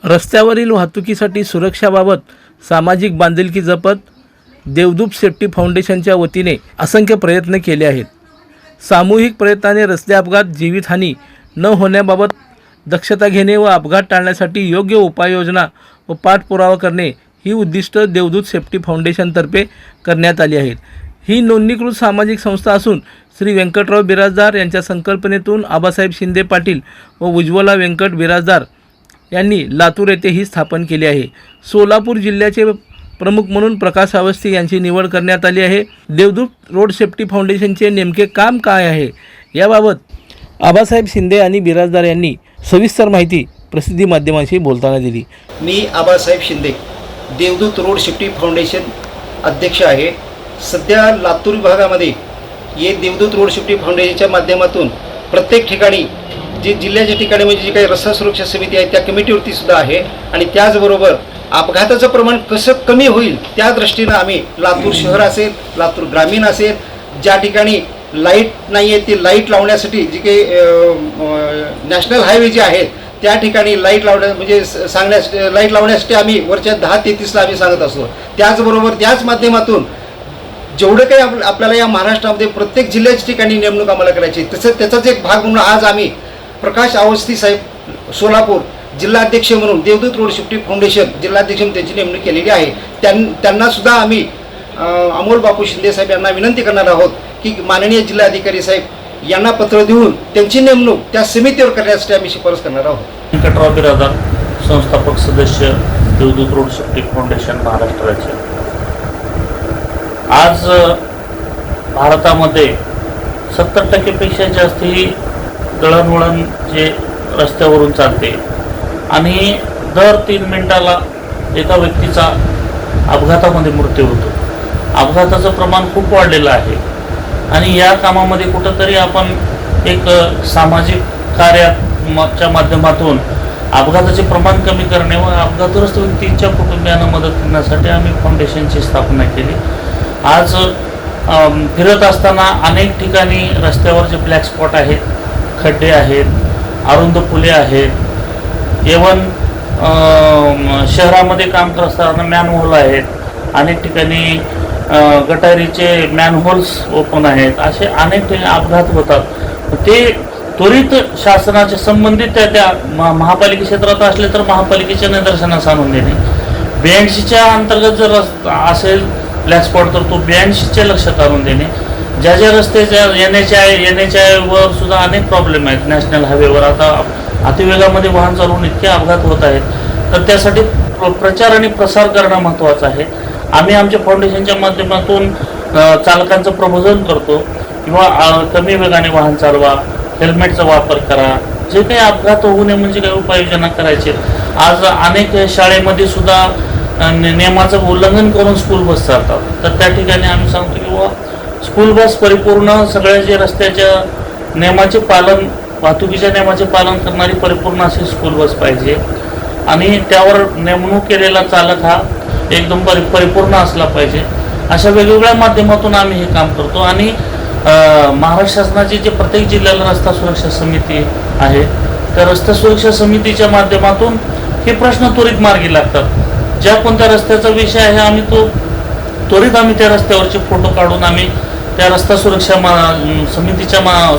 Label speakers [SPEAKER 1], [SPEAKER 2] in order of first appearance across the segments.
[SPEAKER 1] रस्त्यावरील वाहतुकीसाठी सुरक्षाबाबत सामाजिक बांधिलकी जपत देवदूत सेफ्टी फाउंडेशनच्या वतीने असंख्य प्रयत्न केले आहेत। सामूहिक प्रयत्नाने रस्ते अपघात जीवितहानी न होण्याबाबत दक्षता घेणे व अपघात टाळण्यासाठी योग्य उपाययोजना व पाठपुरावा करणे ही उद्दिष्ट देवदूत सेफ्टी फाउंडेशनतर्फे करण्यात आली आहेत। ही नोंदणीकृत सामाजिक संस्था असून श्री व्यंकटराव बिराजदार यांच्या संकल्पनेतून आबासाहेब शिंदे पाटील व उज्ज्वला व्यंकट बिराजदार यांनी लातूर येथे ही स्थापन केली आहे। सोलापूर जिल्ह्याचे प्रमुख म्हणून प्रकाश अवस्थी यांची निवड करण्यात आली आहे। देवदूत रोड सेफ्टी फाउंडेशनचे नेमके काम काय आहे याबाबत आबासाहेब शिंदे आणि बिराजदार यांनी सविस्तर माहिती प्रसिद्धी माध्यमांशी बोलताना दिली।
[SPEAKER 2] मी आबासाहेब शिंदे देवदूत रोड सेफ्टी फाउंडेशन अध्यक्ष आहे। सध्या लातूर विभागामध्ये ये देवदूत रोड सेफ्टी फाउंडेशनच्या माध्यमातून प्रत्येक ठिकाणी जे जिल्ह्याच्या ठिकाणी म्हणजे जी काही रस्ता सुरक्षा समिती आहे त्या कमिटीवरती सुद्धा आहे आणि त्याचबरोबर अपघाताचं प्रमाण कसं कमी होईल त्या दृष्टीनं आम्ही लातूर शहर असेल, लातूर ग्रामीण असेल, ज्या ठिकाणी लाईट नाही आहे ते लाईट लावण्यासाठी जी काही नॅशनल हायवे जे आहेत त्या ठिकाणी लाईट म्हणजे लाईट लावण्यासाठी आम्ही वरच्या 10-33ला आम्ही सांगत असतो। त्याचबरोबर त्याच माध्यमातून जेवढं काही आपल्याला या महाराष्ट्रामध्ये प्रत्येक जिल्ह्याच्या ठिकाणी नेमणूक आम्हाला करायची तसं त्याचाच एक भाग म्हणून आज आम्ही प्रकाश अवस्थी साहेब सोलापूर जिल्हाध्यक्ष म्हणून देवदूत रोड सेफ्टी फाउंडेशन जिल्हाध्यक्ष म्हणून त्यांची नेमणूक केलेली आहे। त्यांना सुद्धा आम्ही अमोल बापू शिंदे साहेब यांना विनंती करणार आहोत की माननीय जिल्हाधिकारी साहेब यांना पत्र देऊन त्यांची नेमणूक त्या समितीवर करण्यासाठी आम्ही शिफारस करणार आहोत।
[SPEAKER 3] व्यंकटराव बिराजदार संस्थापक सदस्य देवदूत रोड सेफ्टी फाउंडेशन महाराष्ट्र राज्य। आज भारतामध्ये 70% जास्त ही दळणवळण जे रस्त्यावरून चालते आणि दर 3 मिनिटाला एका व्यक्तीचा अपघातामध्ये मृत्यू होतो। अपघाताचं प्रमाण खूप वाढलेलं आहे आणि या कामामध्ये कुठंतरी आपण एक सामाजिक कार्याच्या माध्यमातून अपघाताचे प्रमाण कमी करणे व अपघातग्रस्त व्यक्तींच्या कुटुंबियांना मदत करण्यासाठी आम्ही फाउंडेशनची स्थापना केली। आज फिरत असताना अनेक ठिकाणी रस्त्यावर जे ब्लॅक स्पॉट आहेत, खड्डे आहेत, अरुंद पुले आहेत, इव्हन शहरामध्ये काम करत असताना मॅनहोल आहेत, अनेक ठिकाणी गटारीचे मॅनहोल्स ओपन आहेत, असे अनेक ठिकाणी अपघात होतात। ते त्वरित शासनाच्या संबंधित त्या महापालिका क्षेत्रात असले तर महापालिकेच्या निदर्शनास आणून देणे, 82च्या अंतर्गत जर असेल ब्लॅक स्पॉट तर तो 82च्या लक्षात आणून देणे। ज्या ज्या रस्त्याच्या NHI वर सुद्धा अनेक प्रॉब्लेम आहेत, नॅशनल हायवेवर आता अतिवेगामध्ये वाहन चालवून इतके अपघात होत आहेत, तर त्यासाठी प्रचार आणि प्रसार करणं महत्त्वाचं आहे। आम्ही आमच्या फाउंडेशनच्या माध्यमातून चालकांचं प्रबोधन करतो किंवा कमी वेगाने वाहन चालवा, हेल्मेटचा वापर करा, जे काही अपघात होऊ नये म्हणजे काही उपाययोजना करायचे। आज अनेक शाळेमध्ये सुद्धा नियमाचं उल्लंघन करून स्कूल बस चालतात, तर त्या ठिकाणी आम्ही सांगतो की स्कूल बस परिपूर्ण सगळ्या जे रस्त्याच्या नियमाचे पालन, वाहतुकीच्या नियमाचे पालन करणारी परिपूर्ण अशी स्कूल बस पाहिजे आणि त्यावर नेमणूक केलेला चालक हा एकदम परिपूर्ण असला पाहिजे। अशा वेगवेगळ्या माध्यमातून आम्ही हे काम करतो आणि महाराष्ट्र शासनाची जे प्रत्येक जिल्ह्याला रस्ता सुरक्षा समिती आहे त्या रस्ता सुरक्षा समितीच्या माध्यमातून हे प्रश्न त्वरित मार्गी लागतात। ज्या कोणत्या रस्त्याचा विषय आहे आम्ही तो त्वरित आम्ही त्या रस्त्यावरचे फोटो काढून आम्ही त्या रस्ता सुरक्षा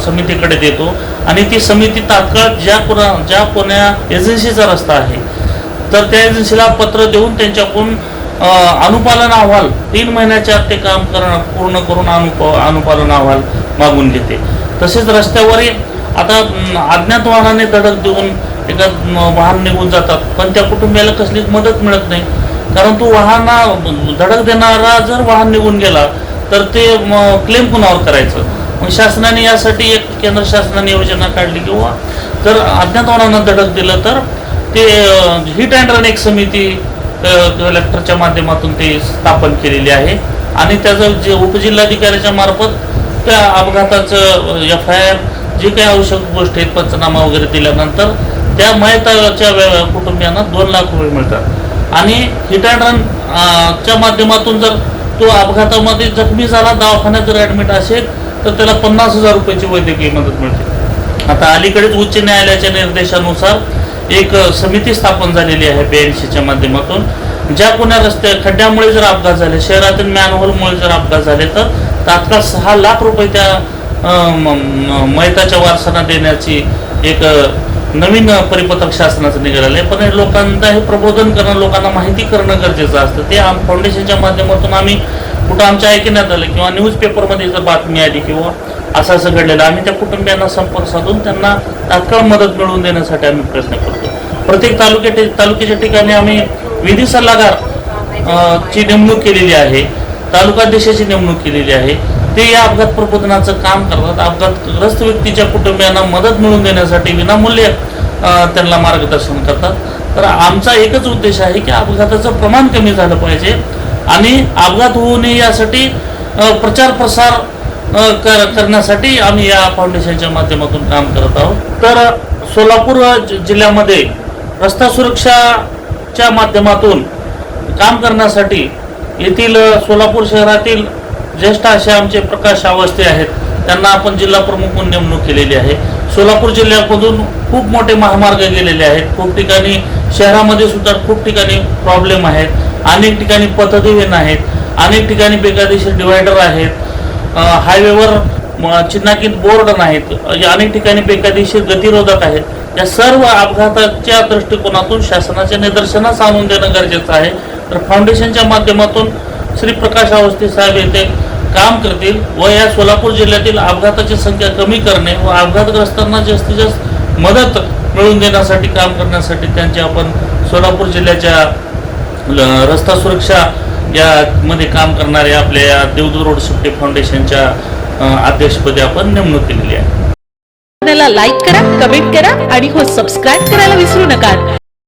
[SPEAKER 3] समितीकडे देतो आणि ती समिती तात्काळ ज्या कोण्या एजन्सीचा रस्ता आहे तर त्या एजन्सीला पत्र देऊन त्यांच्याकडून अनुपालन अहवाल 3 महिन्याच्या आत ते काम पूर्ण करून अनुपालन अहवाल मागून घेते। तसेच रस्त्यावरही आता अज्ञात वाहनाने धडक देऊन एका वाहन निघून जातात, पण त्या कुटुंबियाला कसलीच मदत मिळत नाही, कारण तो धडक देणारा जर वाहन निघून गेला तर ते क्लेम कुणावर करायचं। मग शासनाने यासाठी एक केंद्र शासनाने योजना काढली किंवा जर अज्ञात वाहनांना धडक दिलं तर ते हिट अँड रन एक समिती कलेक्टरच्या माध्यमातून ते स्थापन केलेली आहे आणि त्याचं जे उपजिल्हाधिकाऱ्याच्या मार्फत त्या अपघाताचं FIR जे काही आवश्यक गोष्टी आहेत पंचनामा वगैरे दिल्यानंतर त्या मयताच्या कुटुंबियांना 2 लाख रुपये मिळतात आणि हिट अँड रन च्या माध्यमातून जर तो अपघातामध्ये जखमी झाला, दवाखान्यात जर ॲडमिट असेल तर त्याला 50,000 रुपयाची वैद्यकीय मदत मिळते। आता अलीकडेच उच्च न्यायालयाच्या निर्देशानुसार एक समिती स्थापन झालेली आहे 82च्या माध्यमातून. ज्या कोण्या रस्ते खड्ड्यामुळे जर अपघात झाले, शहरातील मॅनहोलमुळे जर अपघात झाले तर तात्काळ 6 लाख रुपये त्या मयताच्या वारसांना देण्याची एक नवीन परिपत्रक शासनाचं निघालेलं आहे. पण हे लोकांना हे प्रबोधन करणं, लोकांना माहिती करणं गरजेचं असतं. ते फाउंडेशनच्या माध्यमातून आम्ही कुठं आमच्या ऐकण्यात आलं किंवा न्यूजपेपरमध्ये जर बातमी आली किंवा असं घडलेलं, आम्ही त्या कुटुंबियांना संपर्क साधून त्यांना तात्काळ मदत मिळवून देण्यासाठी आम्ही प्रयत्न करतो. प्रत्येक तालुक्याच्या ठिकाणी आम्ही विधी सल्लागार ची नेमणूक केलेली आहे, तालुकाध्यक्षाची नेमणूक केलेली आहे. ते या अपघात प्रबोधनाचं काम करतात. अपघातग्रस्त व्यक्तीच्या कुटुंबियांना मदत मिळवून देण्यासाठी विनामूल्य त्यांना मार्गदर्शन करतात. तर आमचा एकच उद्देश आहे की अपघाताचं प्रमाण कमी झालं पाहिजे आणि अपघात होऊ नये यासाठी प्रचार प्रसार करण्यासाठी आम्ही या फाउंडेशनच्या माध्यमातून काम करत आहोत. तर सोलापूर जिल्ह्यामध्ये रस्ता सुरक्षाच्या माध्यमातून काम करण्यासाठी येथील सोलापूर शहरातील ज्येष्ठ असे आमचे प्रकाश अवस्थे आहेत, त्यांना आपण जिल्हा प्रमुख म्हणून नेमणूक केलेली आहे. सोलापूर जिल्ह्यामधून खूप मोठे महामार्ग गेलेले आहेत. खूप ठिकाणी शहरामध्ये सुद्धा खूप ठिकाणी प्रॉब्लेम आहेत. अनेक ठिकाणी पथदिवे नाहीत, अनेक ठिकाणी बेकायदेशीर डिवायडर आहेत, हायवेवर चिन्हांकित बोर्ड नाहीत, अनेक ठिकाणी बेकायदेशीर गतिरोधक आहेत. या सर्व अपघाताच्या दृष्टिकोनातून शासनाच्या निदर्शनास आणून देणं गरजेचं आहे. तर फाउंडेशनच्या माध्यमातून श्री प्रकाश अवस्थे साहेब येथे काम करतील व या सोलापूर जिल्ह्यातील अपघाताची संख्या कमी करणे व अपघातग्रस्तांना जास्तीत जास्त मदत मिळवून देण्यासाठी काम करण्यासाठी त्यांची आपण सोलापूर जिल्ह्याच्या रस्ता सुरक्षा यामध्ये काम करणारे आपल्या देवदूत रोड सेफ्टी फाउंडेशनच्या अध्यक्षपदी आपण नेमणूक केलेली आहे.
[SPEAKER 4] लाईक करा, कमेंट करा आणि सबस्क्राईब करायला विसरू नका.